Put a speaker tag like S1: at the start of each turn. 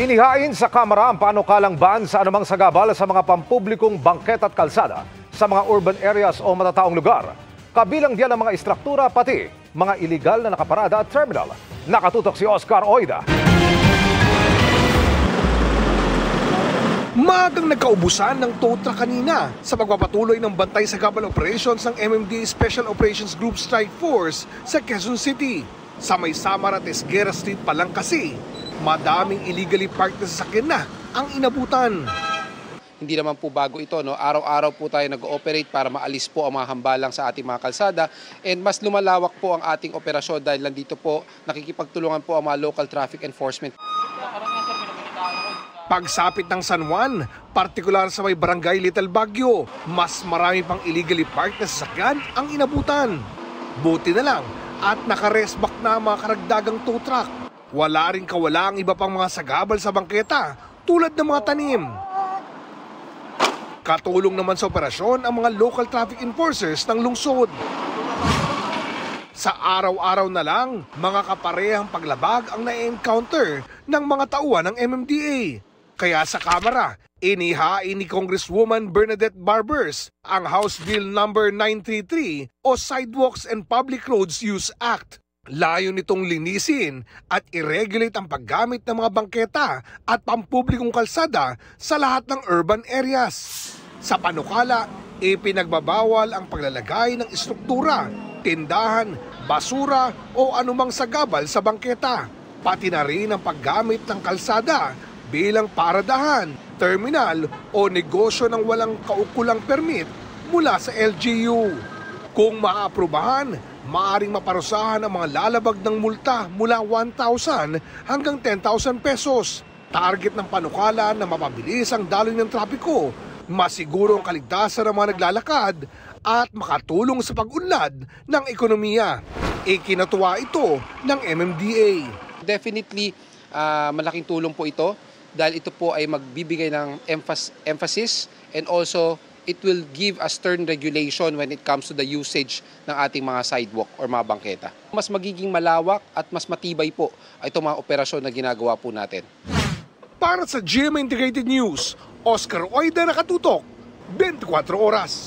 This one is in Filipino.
S1: Inihain sa Kamara ang panukalang ban sa anumang sagabal sa mga pampublikong bangket at kalsada sa mga urban areas o matataong lugar. Kabilang diyan ang mga istruktura pati mga iligal na nakaparada at terminal. Nakatutok si Oscar Oida.
S2: Maagang nagkaubusan ng tow truck kanina sa pagpapatuloy ng bantay sagabal operations ng MMDA Special Operations Group Strike Force sa Quezon City. Sa may Samar at Esguerra Street pa lang kasi, madaming illegally parked na sasakyan na ang inabutan.
S3: Hindi naman po bago ito, no? Araw-araw po tayo nag-ooperate para maalis po ang mga hambalang sa ating mga kalsada, and mas lumalawak po ang ating operasyon dahil nandito po nakikipagtulungan po ang mga local traffic enforcement.
S2: Pagsapit ng San Juan, partikular sa may barangay Little Baguio, mas marami pang illegally parked na sasakyan ang inabutan. Buti na lang at naka-rest back na ang mga karagdagang tow truck. Wala rin kawala ang iba pang mga sagabal sa bangketa tulad ng mga tanim. Katulong naman sa operasyon ang mga local traffic enforcers ng lungsod. Sa araw-araw na lang, mga kaparehang paglabag ang na-encounter ng mga tauhan ng MMDA. Kaya sa Kamara, inihain ni Congresswoman Bernadette Barbers ang House Bill No. 933 o Sidewalks and Public Roads Use Act. Layo nitong linisin at i-regulate ang paggamit ng mga bangketa at pampublikong kalsada sa lahat ng urban areas. Sa panukala, ipinagbabawal ang paglalagay ng istruktura, tindahan, basura o anumang sagabal sa bangketa. Pati na rin ang paggamit ng kalsada bilang paradahan, terminal o negosyo ng walang kaukulang permit mula sa LGU. Kung maaprubahan, maaaring maparusahan ang mga lalabag ng multa mula 1,000 hanggang 10,000 pesos. Target ng panukala na mapabilis ang daloy ng trapiko, masiguro ang kaligtasan ng mga naglalakad at makatulong sa pag-unlad ng ekonomiya. Ikinatuwa ito ng MMDA.
S3: Definitely, malaking tulong po ito dahil ito po ay magbibigay ng emphasis, and also it will give a stern regulation when it comes to the usage ng ating mga sidewalk or mga bangketa. Mas magiging malawak at mas matibay po itong mga operasyon na ginagawa po natin.
S2: Para sa GMA Integrated News, Oscar Oida, nakatutok, 24 oras.